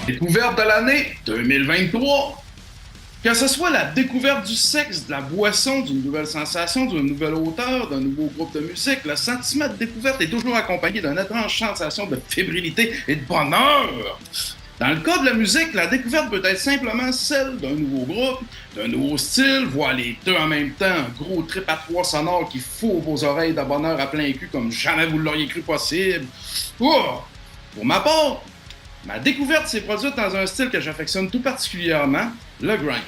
Découverte de l'année 2023. Que ce soit la découverte du sexe, de la boisson, d'une nouvelle sensation, d'un nouvel auteur, d'un nouveau groupe de musique, le sentiment de découverte est toujours accompagné d'une étrange sensation de fébrilité et de bonheur. Dans le cas de la musique, la découverte peut être simplement celle d'un nouveau groupe, d'un nouveau style, voire les deux en même temps, un gros trip à trois sonore qui fourre vos oreilles de bonheur à plein cul comme jamais vous l'auriez cru possible. Oh! Pour ma part, ma découverte s'est produite dans un style que j'affectionne tout particulièrement, le grind.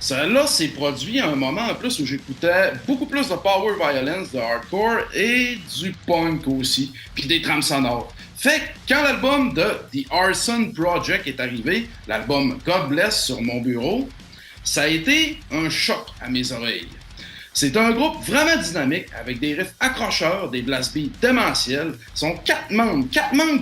Cela s'est produit à un moment en plus où j'écoutais beaucoup plus de power violence, de hardcore et du punk aussi, puis des trames sonores. Fait que quand l'album de The Arson Project est arrivé, l'album God Bless sur mon bureau, ça a été un choc à mes oreilles. C'est un groupe vraiment dynamique, avec des riffs accrocheurs, des blast beats démentiels. Ce sont quatre membres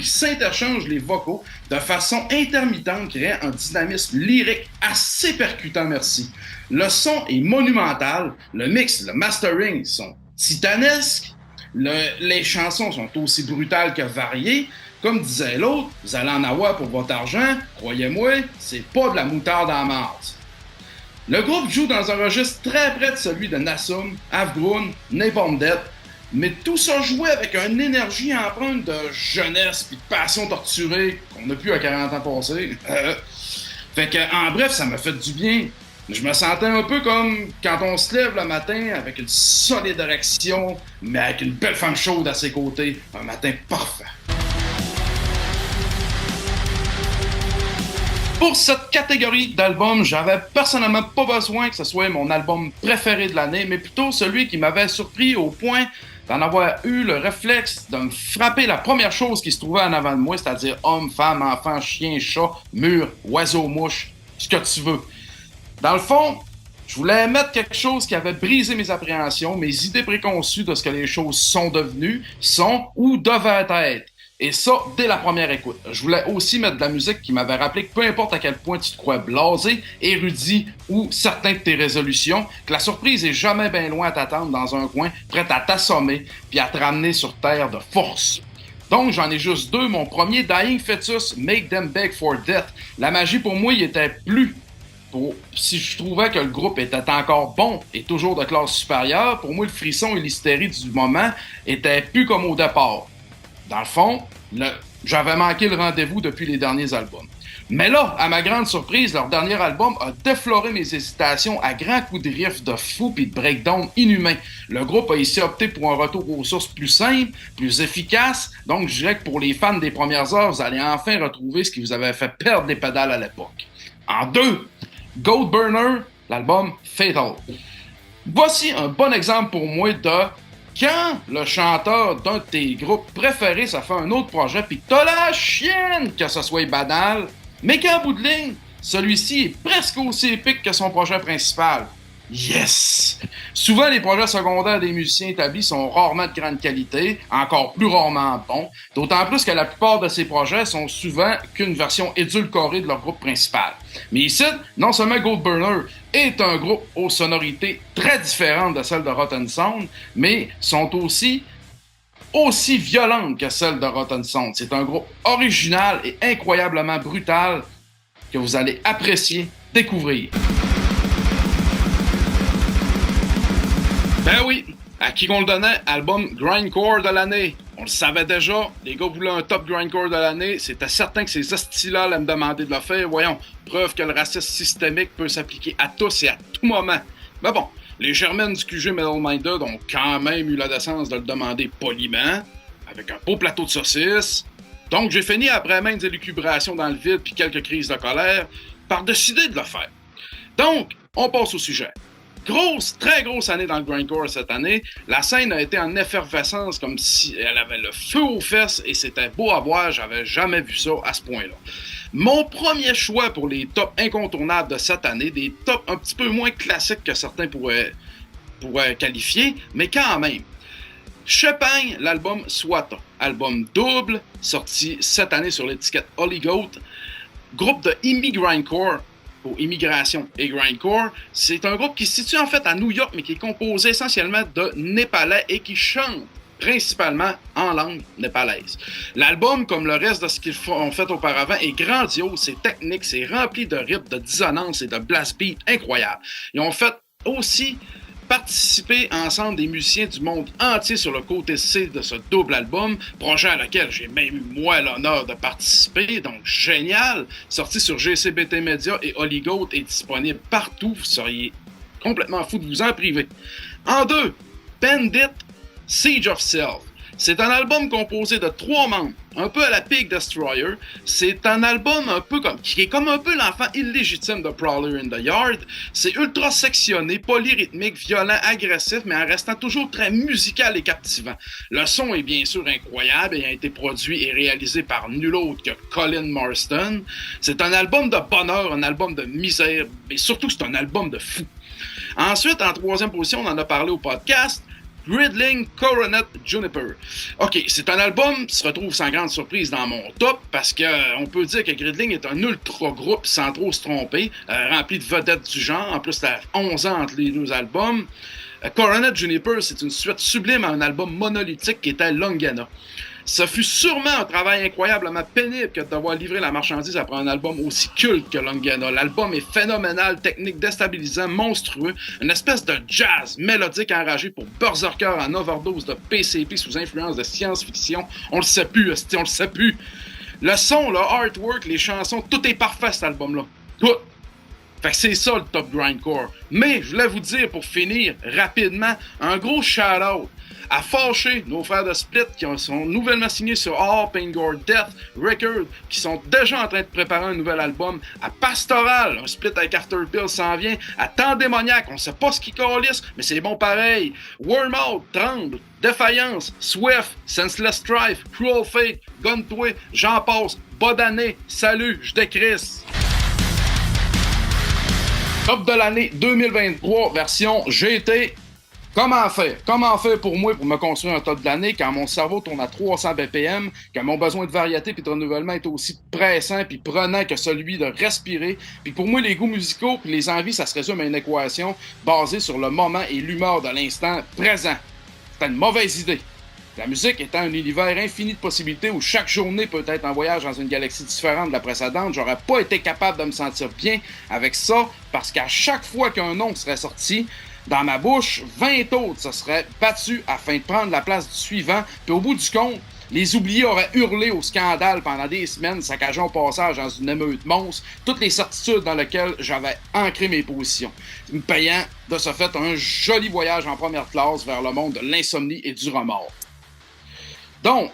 qui s'interchangent les vocaux de façon intermittente, créant un dynamisme lyrique assez percutant, merci. Le son est monumental, le mix, le mastering sont titanesques, les chansons sont aussi brutales que variées. Comme disait l'autre, vous allez en avoir pour votre argent, croyez-moi, c'est pas de la moutarde en marde. Le groupe joue dans un registre très près de celui de Nasum, Avgrun, Napalm Death, mais tout ça joué avec une énergie empreinte de jeunesse et de passion torturée qu'on n'a plus à 40 ans passés. Fait que, en bref, ça m'a fait du bien. Je me sentais un peu comme quand on se lève le matin avec une solide érection, mais avec une belle femme chaude à ses côtés. Un matin parfait. Pour cette catégorie d'albums, j'avais personnellement pas besoin que ce soit mon album préféré de l'année, mais plutôt celui qui m'avait surpris au point d'en avoir eu le réflexe de me frapper la première chose qui se trouvait en avant de moi, c'est-à-dire homme, femme, enfant, chien, chat, mur, oiseau, mouche, ce que tu veux. Dans le fond, je voulais mettre quelque chose qui avait brisé mes appréhensions, mes idées préconçues de ce que les choses sont devenues, sont ou devaient être. Et ça, dès la première écoute. Je voulais aussi mettre de la musique qui m'avait rappelé que peu importe à quel point tu te crois blasé, érudit ou certain de tes résolutions, que la surprise est jamais bien loin à t'attendre dans un coin, prête à t'assommer puis à te ramener sur terre de force. Donc, j'en ai juste deux. Mon premier, Dying Fetus, Make Them Beg for Death. La magie, pour moi, il était plus. Si je trouvais que le groupe était encore bon et toujours de classe supérieure, pour moi, le frisson et l'hystérie du moment étaient plus comme au départ. Dans le fond, j'avais manqué le rendez-vous depuis les derniers albums. Mais là, à ma grande surprise, leur dernier album a défloré mes hésitations à grands coups de riff de fou puis de breakdown inhumain. Le groupe a ici opté pour un retour aux sources plus simple, plus efficace. Donc, je dirais que pour les fans des premières heures, vous allez enfin retrouver ce qui vous avait fait perdre des pédales à l'époque. En deux, Goat Burner, l'album Fatal. Voici un bon exemple pour moi de quand le chanteur d'un de tes groupes préférés, ça fait un autre projet, pis que t'as la chienne que ce soit banal, mais qu'en bout de ligne, celui-ci est presque aussi épique que son projet principal. Yes! Souvent, les projets secondaires des musiciens établis sont rarement de grande qualité, encore plus rarement bons, d'autant plus que la plupart de ces projets sont souvent qu'une version édulcorée de leur groupe principal. Mais ici, non seulement Goat Burner est un groupe aux sonorités très différentes de celles de Rotten Sound, mais sont aussi violentes que celles de Rotten Sound. C'est un groupe original et incroyablement brutal que vous allez apprécier découvrir. Ben oui, à qui qu'on le donnait, album Grindcore de l'année. On le savait déjà, les gars voulaient un top Grindcore de l'année, c'était certain que ces hosties-là allaient me demander de le faire. Voyons, preuve que le racisme systémique peut s'appliquer à tous et à tout moment. Mais bon, les Germaines du QG Metal Minded ont quand même eu la décence de le demander poliment, avec un beau plateau de saucisses. Donc j'ai fini, après maintes élucubrations dans le vide puis quelques crises de colère, par décider de le faire. Donc, on passe au sujet. Très grosse année dans le grindcore cette année. La scène a été en effervescence comme si elle avait le feu aux fesses et c'était beau à voir, j'avais jamais vu ça à ce point-là. Mon premier choix pour les tops incontournables de cette année, des tops un petit peu moins classiques que certains pourraient qualifier, mais quand même. Chepagne, l'album Swata, album double, sorti cette année sur l'étiquette Holy Goat, groupe de grindcore, pour Immigration et Grindcore. C'est un groupe qui se situe en fait à New York, mais qui est composé essentiellement de Népalais et qui chante principalement en langue népalaise. L'album, comme le reste de ce qu'ils ont fait auparavant, est grandiose, c'est technique, c'est rempli de rythmes, de dissonances et de blast beats incroyables. Ils ont fait aussi participer ensemble des musiciens du monde entier sur le côté C de ce double album, projet à lequel j'ai même eu moi l'honneur de participer, donc génial, sorti sur GCBT Media et Holygoat est disponible partout, vous seriez complètement fou de vous en priver. En deux, Bandit, Siege of Self. C'est un album composé de 3 membres, un peu à la Pig Destroyer. C'est un album un peu qui est comme un peu l'enfant illégitime de Prowler in the Yard. C'est ultra sectionné, polyrythmique, violent, agressif, mais en restant toujours très musical et captivant. Le son est bien sûr incroyable et a été produit et réalisé par nul autre que Colin Marston. C'est un album de bonheur, un album de misère, mais surtout c'est un album de fou. Ensuite, en 3e position, on en a parlé au podcast, Gridling Coronet Juniper. Ok, c'est un album qui se retrouve sans grande surprise dans mon top parce que on peut dire que Gridling est un ultra groupe sans trop se tromper, rempli de vedettes du genre. En plus, ça a 11 ans entre les 2 albums. Coronet Juniper, c'est une suite sublime à un album monolithique qui était Longana. Ce fut sûrement un travail incroyablement pénible que de devoir livrer la marchandise après un album aussi culte que Longana. L'album est phénoménal, technique déstabilisant, monstrueux, une espèce de jazz mélodique enragé pour berserker en overdose de PCP sous influence de science-fiction. On le sait plus, on le sait plus. Le son, le artwork, les chansons, tout est parfait cet album-là. Tout. Fait que c'est ça le top grindcore. Mais je voulais vous dire pour finir rapidement un gros shout-out à Fâché, nos frères de Split qui sont nouvellement signés sur All Pain Gore Death Records, qui sont déjà en train de préparer un nouvel album. À Pastoral, un split avec Arthur Bill s'en vient. À Temps Démoniaque, on sait pas ce qui calisse, mais c'est bon pareil. Wormhole, Tremble, Défaillance, Swift, Senseless Strife, Cruel Fate, Guntoy, j'en passe. Bonne année, salut, je décrisse. Top de l'année 2023, version GT. Comment faire? Comment faire pour moi pour me construire un top de l'année quand mon cerveau tourne à 300 BPM, quand mon besoin de variété et de renouvellement est aussi pressant puis prenant que celui de respirer? Puis pour moi, les goûts musicaux puis les envies, ça se résume à une équation basée sur le moment et l'humeur de l'instant présent. C'est une mauvaise idée. La musique étant un univers infini de possibilités où chaque journée peut être un voyage dans une galaxie différente de la précédente, j'aurais pas été capable de me sentir bien avec ça parce qu'à chaque fois qu'un nom serait sorti, dans ma bouche, 20 autres se seraient battus afin de prendre la place du suivant, puis au bout du compte, les oubliés auraient hurlé au scandale pendant des semaines, saccageant au passage dans une émeute monstre, toutes les certitudes dans lesquelles j'avais ancré mes positions, me payant de ce fait un joli voyage en première classe vers le monde de l'insomnie et du remords. Donc,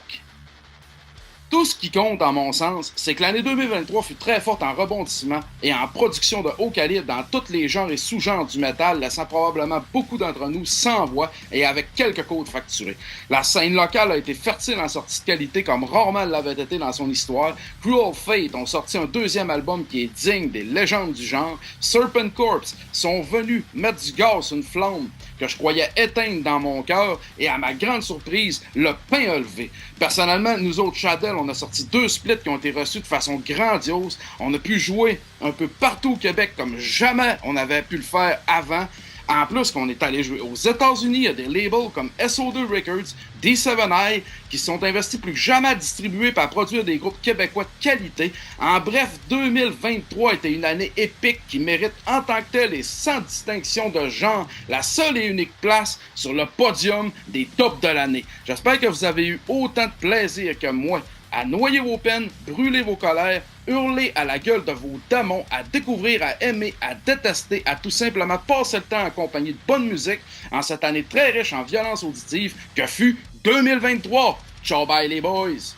tout ce qui compte, dans mon sens, c'est que l'année 2023 fut très forte en rebondissement et en production de haut calibre dans tous les genres et sous-genres du métal, laissant probablement beaucoup d'entre nous sans voix et avec quelques côtes fracturées. La scène locale a été fertile en sorties de qualité comme rarement elle l'avait été dans son histoire. Cruel Fate ont sorti un 2e album qui est digne des légendes du genre. Serpent Corpse sont venus mettre du gaz sur une flamme que je croyais éteindre dans mon cœur et à ma grande surprise, le pain a levé. Personnellement, nous autres Chadel, on a sorti 2 splits qui ont été reçus de façon grandiose. On a pu jouer un peu partout au Québec comme jamais on avait pu le faire avant. En plus qu'on est allé jouer aux États-Unis, il y a des labels comme SO2 Records, D7i, qui sont investis plus que jamais à distribuer et à produire des groupes québécois de qualité. En bref, 2023 était une année épique qui mérite en tant que telle et sans distinction de genre la seule et unique place sur le podium des tops de l'année. J'espère que vous avez eu autant de plaisir que moi à noyer vos peines, brûler vos colères, hurler à la gueule de vos démons, à découvrir, à aimer, à détester, à tout simplement passer le temps en compagnie de bonne musique en cette année très riche en violence auditive que fut 2023. Ciao bye les boys!